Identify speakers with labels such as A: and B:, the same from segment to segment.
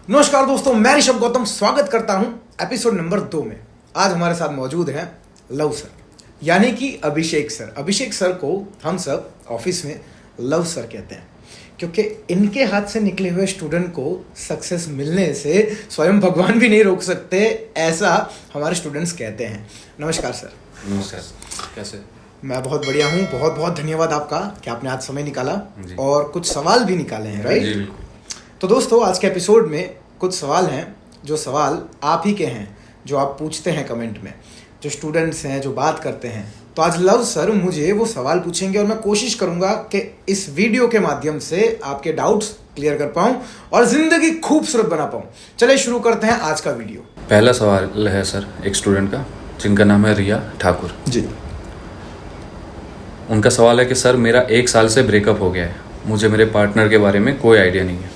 A: नमस्कार दोस्तों, मैं ऋषभ गौतम स्वागत करता हूं एपिसोड नंबर 2 में। आज हमारे साथ मौजूद हैं लव सर, यानी कि अभिषेक सर। अभिषेक सर को हम सब ऑफिस में लव सर कहते हैं, क्योंकि इनके हाथ से निकले हुए स्टूडेंट को सक्सेस मिलने से स्वयं भगवान भी नहीं रोक सकते, ऐसा हमारे स्टूडेंट्स कहते हैं। नमस्कार सर।
B: नमस्कार, कैसे?
A: मैं बहुत बढ़िया हूँ। बहुत बहुत धन्यवाद आपका कि आपने आज समय निकाला और कुछ सवाल भी निकाले हैं, राइट? तो दोस्तों, आज के एपिसोड में कुछ सवाल हैं, जो सवाल आप ही के हैं, जो आप पूछते हैं कमेंट में, जो स्टूडेंट्स हैं, जो बात करते हैं। तो आज लव सर मुझे वो सवाल पूछेंगे और मैं कोशिश करूंगा कि इस वीडियो के माध्यम से आपके डाउट्स क्लियर कर पाऊं और ज़िंदगी खूबसूरत बना पाऊं। चलिए शुरू करते हैं आज का वीडियो।
B: पहला सवाल है सर एक स्टूडेंट का, जिनका नाम है रिया ठाकुर
A: जी।
B: उनका सवाल है कि सर मेरा 1 साल से ब्रेकअप हो गया है, मुझे मेरे पार्टनर के बारे में कोई आइडिया नहीं है,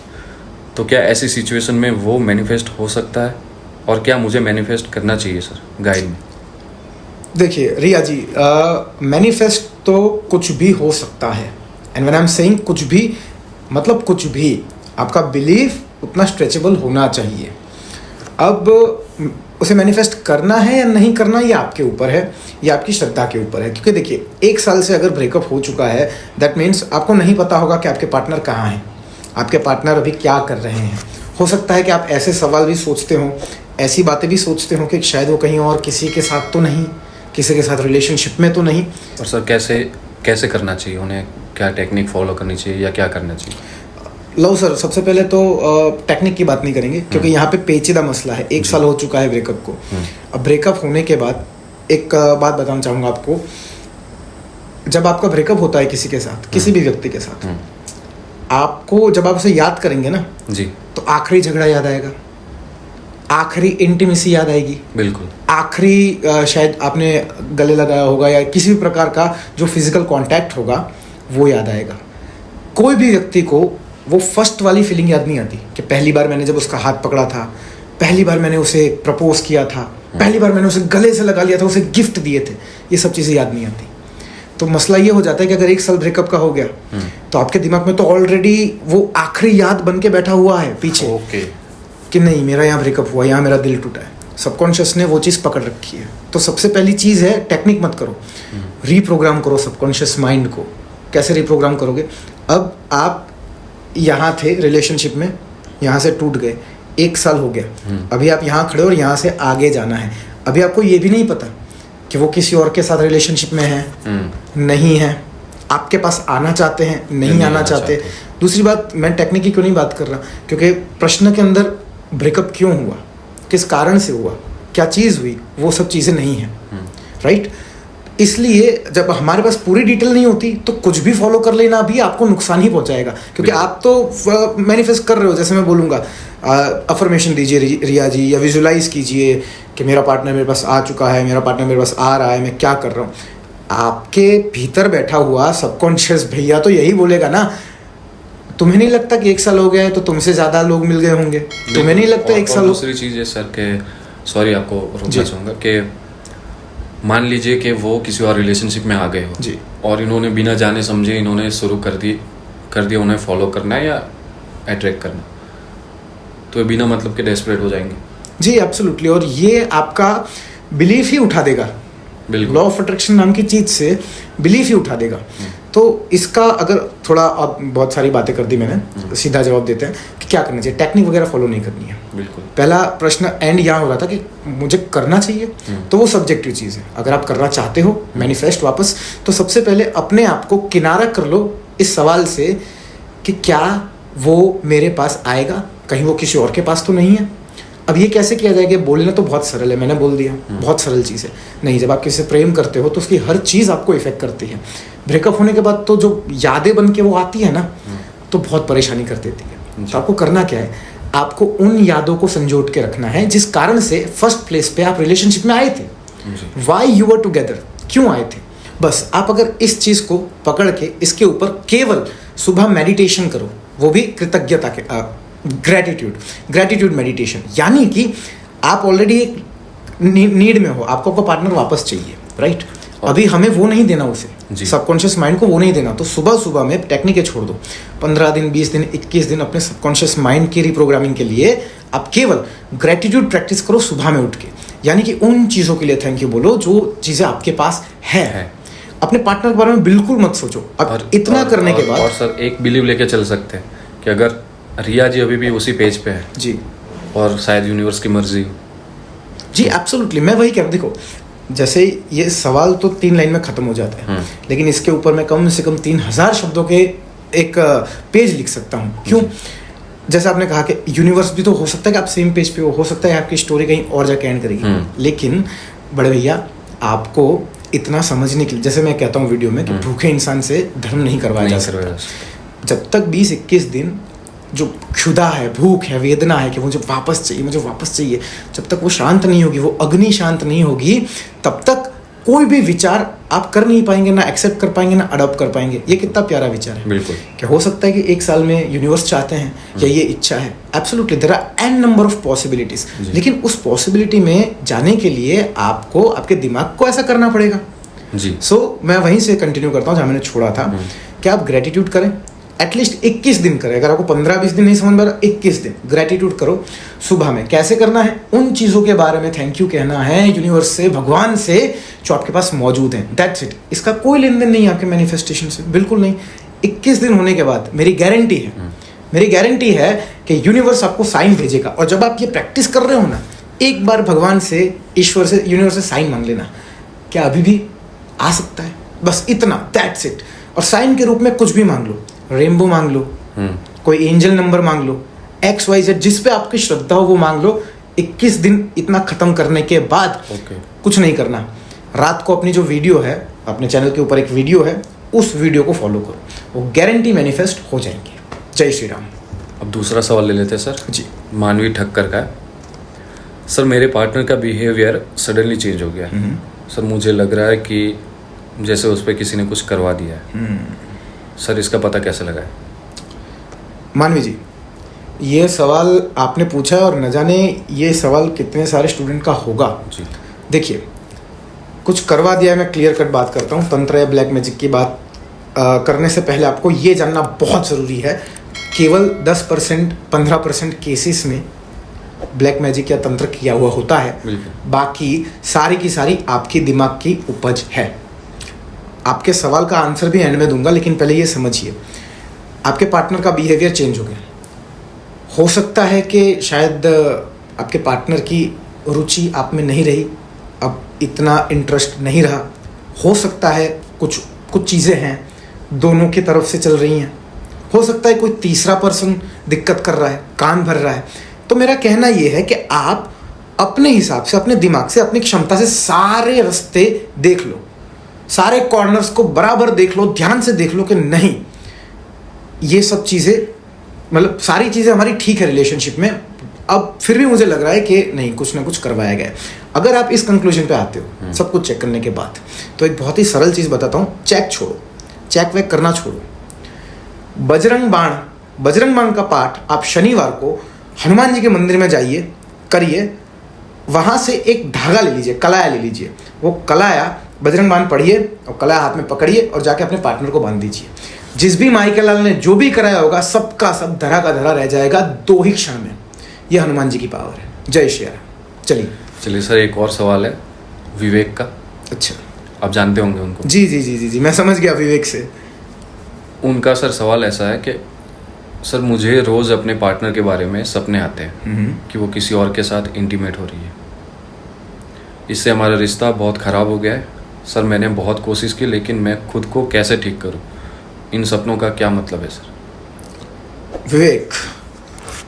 B: तो क्या ऐसी सिचुएशन में वो मैनिफेस्ट हो सकता है और क्या मुझे मैनिफेस्ट करना चाहिए सर? गाइड में।
A: देखिए रिया जी, मैनिफेस्ट तो कुछ भी हो सकता है। And when I am saying कुछ भी, मतलब कुछ भी, आपका बिलीफ उतना स्ट्रेचेबल होना चाहिए। अब उसे मैनिफेस्ट करना है या नहीं करना, ये आपके ऊपर है, ये आपकी श्रद्धा के ऊपर है। क्योंकि देखिए, 1 साल से अगर ब्रेकअप हो चुका है, दैट मीन्स आपको नहीं पता होगा कि आपके पार्टनर कहाँ हैं, आपके पार्टनर अभी क्या कर रहे हैं। हो सकता है कि आप ऐसे सवाल भी सोचते हो, ऐसी बातें भी सोचते हो कि शायद वो कहीं और किसी के साथ तो नहीं, किसी के साथ रिलेशनशिप में तो नहीं।
B: और सर कैसे करना चाहिए उन्हें? क्या टेक्निक फॉलो करनी चाहिए या क्या करना चाहिए?
A: लो सर, सबसे पहले तो टेक्निक की बात नहीं करेंगे, क्योंकि यहाँ पे पेचीदा मसला है। 1 साल हो चुका है ब्रेकअप को। अब ब्रेकअप होने के बाद एक बात बताना चाहूँगा आपको। जब आपका ब्रेकअप होता है किसी के साथ, किसी भी व्यक्ति के साथ, आपको जब आप उसे याद करेंगे ना
B: जी,
A: तो आखिरी झगड़ा याद आएगा, आखिरी इंटीमेसी याद आएगी,
B: बिल्कुल
A: आखिरी शायद आपने गले लगाया होगा या किसी भी प्रकार का जो फिजिकल कांटेक्ट होगा वो याद आएगा। कोई भी व्यक्ति को वो फर्स्ट वाली फीलिंग याद नहीं आती कि पहली बार मैंने जब उसका हाथ पकड़ा था, पहली बार मैंने उसे प्रपोज किया था, पहली बार मैंने उसे गले से लगा लिया था, उसे गिफ्ट दिए थे। ये सब चीज़ें याद नहीं आती। तो मसला ये हो जाता है कि अगर 1 साल ब्रेकअप का हो गया तो आपके दिमाग में तो ऑलरेडी वो आखिरी याद बन के बैठा हुआ है पीछे, कि नहीं मेरा यहाँ ब्रेकअप हुआ, यहाँ मेरा दिल टूटा है। सबकॉन्शियस ने वो चीज़ पकड़ रखी है। तो सबसे पहली चीज़ है, टेक्निक मत करो, रीप्रोग्राम करो सबकॉन्शियस माइंड को। कैसे रीप्रोग्राम करोगे? अब आप यहाँ थे रिलेशनशिप में, यहाँ से टूट गए, 1 साल हो गया, अभी आप यहाँ खड़े हो और यहाँ से आगे जाना है। अभी आपको ये भी नहीं पता कि वो किसी और के साथ रिलेशनशिप में है, नहीं है, आपके पास आना चाहते हैं, नहीं आना चाहते। दूसरी बात, मैं टेक्निक की क्यों नहीं बात कर रहा, क्योंकि प्रश्न के अंदर ब्रेकअप क्यों हुआ, किस कारण से हुआ, क्या चीज़ हुई, वो सब चीज़ें नहीं हैं, राइट? इसलिए जब हमारे पास पूरी डिटेल नहीं होती तो कुछ भी फॉलो कर लेना भी आपको नुकसान ही पहुंचाएगा। क्योंकि आप तो मैनिफेस्ट कर रहे हो, जैसे मैं बोलूँगा अफर्मेशन दीजिए रिया जी, या विजुलाइज कीजिए कि मेरा पार्टनर मेरे पास आ चुका है, मेरा पार्टनर मेरे पास आ रहा है, मैं क्या कर रहा हूँ। आपके भीतर बैठा हुआ सबकॉन्शियस भैया तो यही बोलेगा ना, तुम्हें नहीं लगता कि 1 साल हो गया है तो तुमसे ज़्यादा लोग मिल गए होंगे? तुम्हें नहीं लगता 1 साल?
B: दूसरी चीज़ है सर के, सॉरी आपको रोकना चाहूँगा, कि मान लीजिए कि वो किसी और रिलेशनशिप में आ गए हो
A: जी, और
B: इन्होंने बिना जाने समझे इन्होंने शुरू कर दिया उन्हें फॉलो करना है या अट्रैक्ट करना, तो ये बिना मतलब के डेस्परेट हो जाएंगे। जी
A: एब्सोल्युटली। और ये आपका बिलीफ ही उठा देगा, लॉ ऑफ अट्रैक्शन नाम की चीज़ से बिलीफ ही उठा देगा। तो इसका अगर थोड़ा, अब बहुत सारी बातें कर दी मैंने, सीधा जवाब देते हैं कि क्या करना चाहिए। टेक्निक वगैरह फॉलो नहीं करनी है।
B: बिल्कुल।
A: पहला प्रश्न एंड यहाँ हो रहा था कि मुझे करना चाहिए, तो वो सब्जेक्टिव चीज़ है। अगर आप करना चाहते हो मैनिफेस्ट वापस, तो सबसे पहले अपने आप को किनारा कर लो इस सवाल से कि क्या वो मेरे पास आएगा, कहीं वो किसी और के पास तो नहीं है। अब ये कैसे किया जाएगा? बोलना तो बहुत सरल है, मैंने बोल दिया, बहुत सरल चीज़ है। नहीं, जब आप किसी से प्रेम करते हो तो उसकी हर चीज़ आपको इफेक्ट करती है। ब्रेकअप होने के बाद तो जो यादें बन के वो आती है ना, तो बहुत परेशानी कर देती है। तो आपको करना क्या है? आपको उन यादों को संजोट के रखना है जिस कारण से फर्स्ट प्लेस पे आप रिलेशनशिप में आए थे। वाई यू वर टुगेदर, क्यों आए थे। बस आप अगर इस चीज़ को पकड़ के इसके ऊपर केवल सुबह मेडिटेशन करो, वो भी कृतज्ञता के, ग्रेटिट्यूड मेडिटेशन, यानी कि आप ऑलरेडी एक नीड में हो, आपको आपका पार्टनर वापस चाहिए, राइट? अभी हमें वो नहीं देना
B: जी।
A: उसे, सबकॉन्शियस माइंड को वो नहीं देना। तो सुबह सुबह में टेक्निकें छोड़ दो, 15 दिन, 20 दिन, 21 दिन अपने सबकॉन्शियस माइंड की रिप्रोग्रामिंग के लिए आप केवल ग्रेटिट्यूड प्रैक्टिस करो सुबह में उठ के। यानी कि उन चीज़ों के लिए थैंक यू बोलो जो चीज़ें आपके पास है। अपने पार्टनर के बारे में बिल्कुल मत सोचो। अब इतना करने के बाद
B: और सर एक बिलीव लेके चल सकते हैं कि अगर रिया जी अभी भी उसी पेज पे है
A: जी,
B: और शायद यूनिवर्स की मर्जी हो।
A: जी एब्सोल्युटली, मैं वही कह रहा हूँ। देखो, जैसे ये सवाल तो 3 लाइन में ख़त्म हो जाता है, लेकिन इसके ऊपर मैं कम से कम 3000 शब्दों के एक पेज लिख सकता हूँ। क्यों? जैसे आपने कहा कि यूनिवर्स भी तो हो सकता है कि आप सेम पेज पे हो सकता है आपकी स्टोरी कहीं और जाके एंड करेगी। लेकिन बड़े भैया, आपको इतना समझने के लिए, जैसे मैं कहता हूँ वीडियो में कि भूखे इंसान से धर्म नहीं करवाया जा सकता। जब तक 20-21 दिन जो क्षुधा है, भूख है, वेदना है कि मुझे वापस चाहिए, जब तक वो शांत नहीं होगी, वो अग्नि शांत नहीं होगी, तब तक कोई भी विचार आप कर नहीं पाएंगे, ना एक्सेप्ट कर पाएंगे, ना अडॉप्ट कर पाएंगे। ये कितना प्यारा विचार है।
B: बिल्कुल।
A: क्या हो सकता है कि 1 साल में यूनिवर्स चाहते हैं या ये इच्छा है? Absolutely, there are an number of possibilities. लेकिन उस पॉसिबिलिटी में जाने के लिए आपको आपके दिमाग को ऐसा करना पड़ेगा
B: जी।
A: मैं वहीं से कंटिन्यू करता हूँ जहाँ मैंने छोड़ा था कि आप ग्रेटिट्यूड करें, एटलीस्ट 21 दिन करें। अगर आपको 15-20 दिन नहीं समझ में आ रहा, 21 दिन ग्रेटिट्यूड करो। सुबह में कैसे करना है? उन चीज़ों के बारे में थैंक यू कहना है यूनिवर्स से, भगवान से, जो आपके पास मौजूद हैं। That's it. इसका कोई लेन देन नहीं है आपके मैनिफेस्टेशन से, बिल्कुल नहीं। 21 दिन होने के बाद मेरी गारंटी है कि यूनिवर्स आपको साइन भेजेगा। और जब आप ये प्रैक्टिस कर रहे हो ना, एक बार भगवान से, ईश्वर से, यूनिवर्स से साइन मांग लेना, क्या अभी भी आ सकता है? बस इतना, दैट्स इट। और साइन के रूप में कुछ भी मांग लो, रेनबो मांग लो, कोई एंजल नंबर मांग लो, XYZ, जिस पे आपकी श्रद्धा हो वो मांग लो। 21 दिन इतना खत्म करने के बाद कुछ नहीं करना। रात को अपनी जो वीडियो है, अपने चैनल के ऊपर एक वीडियो है, उस वीडियो को फॉलो करो, वो गारंटी मैनिफेस्ट हो जाएंगे। जय श्री राम।
B: अब दूसरा सवाल ले लेते हैं सर
A: जी।
B: मानवी ठक्कर का। सर मेरे पार्टनर का बिहेवियर सडनली चेंज हो गया है। सर मुझे लग रहा है कि जैसे उस पर किसी ने कुछ करवा दिया है। सर इसका पता कैसे लगाए?
A: मानवी जी, ये सवाल आपने पूछा है और न जाने ये सवाल कितने सारे स्टूडेंट का होगा।
B: जी।
A: देखिए, कुछ करवा दिया है, मैं क्लियर कट बात करता हूँ। तंत्र या ब्लैक मैजिक की बात करने से पहले आपको ये जानना बहुत ज़रूरी है, केवल 10% 15% केसेस में ब्लैक मैजिक या तंत्र किया हुआ होता है। बाकी सारी की सारी आपकी दिमाग की उपज है। आपके सवाल का आंसर भी एंड में दूंगा, लेकिन पहले ये समझिए, आपके पार्टनर का बिहेवियर चेंज हो गया। हो सकता है कि शायद आपके पार्टनर की रुचि आप में नहीं रही, अब इतना इंटरेस्ट नहीं रहा। हो सकता है कुछ चीज़ें हैं दोनों की तरफ से चल रही हैं। हो सकता है कोई तीसरा पर्सन दिक्कत कर रहा है, कान भर रहा है। तो मेरा कहना ये है कि आप अपने हिसाब से, अपने दिमाग से, अपनी क्षमता से सारे रास्ते देख लो, सारे कॉर्नर्स को बराबर देख लो, ध्यान से देख लो कि नहीं, ये सब चीज़ें, मतलब सारी चीज़ें हमारी ठीक है रिलेशनशिप में। अब फिर भी मुझे लग रहा है कि नहीं, कुछ ना कुछ करवाया गया है। अगर आप इस कंक्लूजन पे आते हो सब कुछ चेक करने के बाद, तो एक बहुत ही सरल चीज़ बताता हूँ। चेक छोड़ो, चेक वेक करना छोड़ो। बजरंग बाण का पाठ आप शनिवार को हनुमान जी के मंदिर में जाइए, करिए। वहाँ से एक धागा ले लीजिए, कलाया ले लीजिए। वो कलाया, बजरंग बाण पढ़िए और कलाया हाथ में पकड़िए और जाके अपने पार्टनर को बांध दीजिए। जिस भी माई के लाल ने जो भी कराया होगा, सबका सब धरा का धरा रह जाएगा 2 ही क्षण में। ये हनुमान जी की पावर है। जय श्री राम। चलिए
B: सर, एक और सवाल है विवेक का।
A: अच्छा,
B: आप जानते होंगे उनको।
A: जी, मैं समझ गया विवेक से।
B: उनका सर सवाल ऐसा है कि सर मुझे रोज़ अपने पार्टनर के बारे में सपने आते हैं कि वो किसी और के साथ इंटीमेट हो रही है। इससे हमारा रिश्ता बहुत ख़राब हो गया है। सर मैंने बहुत कोशिश की, लेकिन मैं खुद को कैसे ठीक करूं? इन सपनों का क्या मतलब है सर?
A: विवेक,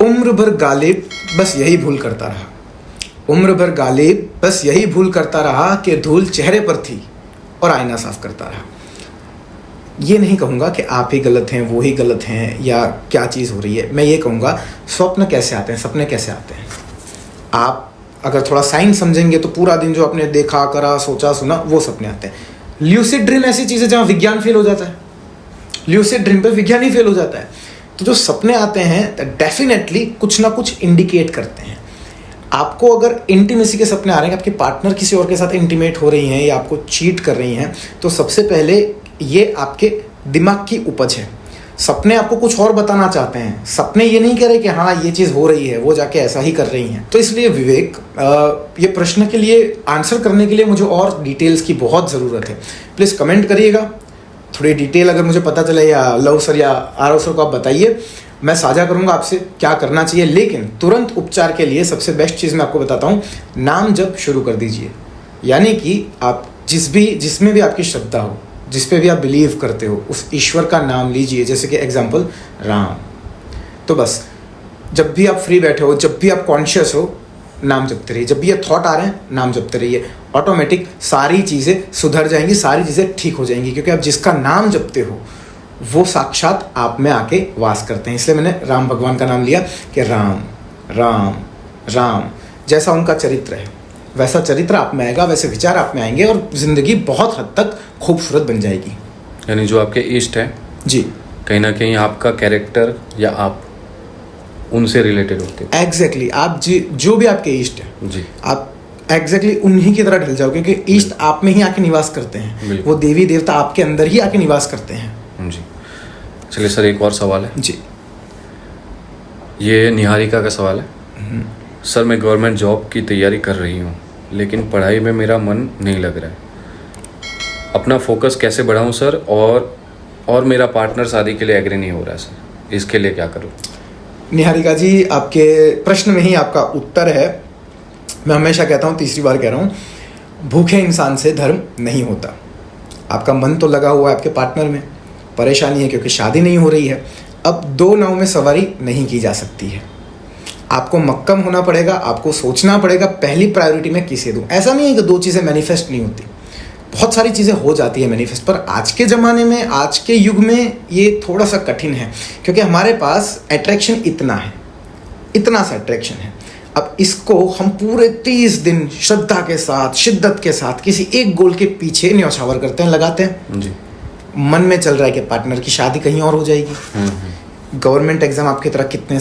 A: उम्र भर गालिब बस यही भूल करता रहा। उम्र भर गालिब बस यही भूल करता रहा कि धूल चेहरे पर थी और आईना साफ करता रहा। ये नहीं कहूँगा कि आप ही गलत हैं, वो ही गलत हैं, या क्या चीज़ हो रही है। मैं ये कहूँगा स्वप्न कैसे आते हैं, सपने कैसे आते हैं। आप अगर थोड़ा साइंस समझेंगे तो पूरा दिन जो आपने देखा, करा, सोचा, सुना, वो सपने आते हैं। ल्यूसिड ड्रीम ऐसी चीज़ है जहाँ विज्ञान फेल हो जाता है। ल्यूसिड ड्रीम पे विज्ञान ही फेल हो जाता है। तो जो सपने आते हैं डेफिनेटली कुछ ना कुछ इंडिकेट करते हैं। आपको अगर इंटीमेसी के सपने आ रहे हैं कि आपके पार्टनर किसी और के साथ इंटीमेट हो रही हैं या आपको चीट कर रही हैं, तो सबसे पहले ये आपके दिमाग की उपज है। सपने आपको कुछ और बताना चाहते हैं, सपने ये नहीं कह रहे कि हाँ ये चीज़ हो रही है, वो जाके ऐसा ही कर रही हैं। तो इसलिए विवेक, ये प्रश्न के लिए आंसर करने के लिए मुझे और डिटेल्स की बहुत ज़रूरत है। प्लीज़ कमेंट करिएगा, थोड़ी डिटेल अगर मुझे पता चले, या लव सर या आरव सर को आप बताइए, मैं साझा करूंगा आपसे क्या करना चाहिए। लेकिन तुरंत उपचार के लिए सबसे बेस्ट चीज़ मैं आपको बताता हूँ, नाम जप शुरू कर दीजिए। यानी कि आप जिसमें भी आपकी श्रद्धा हो, जिस पे भी आप बिलीव करते हो, उस ईश्वर का नाम लीजिए। जैसे कि एग्जाम्पल राम। तो बस जब भी आप फ्री बैठे हो, जब भी आप कॉन्शियस हो, नाम जपते रहिए। जब भी ये थॉट आ रहे हैं, नाम जपते रहिए। ऑटोमेटिक सारी चीज़ें सुधर जाएंगी, सारी चीज़ें ठीक हो जाएंगी, क्योंकि आप जिसका नाम जपते हो वो साक्षात आप में आके वास करते हैं। इसलिए मैंने राम भगवान का नाम लिया कि राम राम राम। जैसा उनका चरित्र है वैसा चरित्र आप में आएगा, वैसे विचार आप में आएंगे और ज़िंदगी बहुत हद तक खूबसूरत बन जाएगी।
B: यानी जो आपके इष्ट हैं
A: जी,
B: कहीं ना कहीं आपका कैरेक्टर या आप उनसे रिलेटेड होते हैं।
A: एग्जैक्टली आप जो भी आपके इष्ट हैं
B: जी,
A: आप एग्जैक्टली उन्हीं की तरह ढल जाओ, क्योंकि इष्ट आप में ही आके निवास करते हैं। वो देवी देवता आपके अंदर ही आके निवास करते हैं।
B: जी। चलिए सर, एक और सवाल है
A: जी।
B: ये निहारिका का सवाल है। सर, मैं गवर्नमेंट जॉब की तैयारी कर रही हूँ, लेकिन पढ़ाई में मेरा मन नहीं लग रहा है। अपना फोकस कैसे बढ़ाऊँ सर? और मेरा पार्टनर शादी के लिए एग्री नहीं हो रहा है सर, इसके लिए क्या करूँ?
A: निहारिका जी, आपके प्रश्न में ही आपका उत्तर है। मैं हमेशा कहता हूँ, तीसरी बार कह रहा हूँ, भूखे इंसान से धर्म नहीं होता। आपका मन तो लगा हुआ है आपके पार्टनर में, परेशानी है क्योंकि शादी नहीं हो रही है। अब दो नाव में सवारी नहीं की जा सकती है, आपको मक्कम होना पड़ेगा। आपको सोचना पड़ेगा पहली प्रायोरिटी में किसे दूं। ऐसा नहीं है कि दो चीज़ें मैनिफेस्ट नहीं होती, बहुत सारी चीज़ें हो जाती है मैनिफेस्ट, पर आज के ज़माने में, आज के युग में ये थोड़ा सा कठिन है, क्योंकि हमारे पास अट्रैक्शन इतना है, इतना सा अट्रैक्शन है। अब इसको हम पूरे 30 दिन श्रद्धा के साथ, शिद्दत के साथ किसी एक गोल के पीछे न्यौछावर करते हैं, लगाते हैं।
B: जी।
A: मन में चल रहा है कि पार्टनर की शादी कहीं और हो जाएगी। गवर्नमेंट एग्जाम आपकी तरह कितने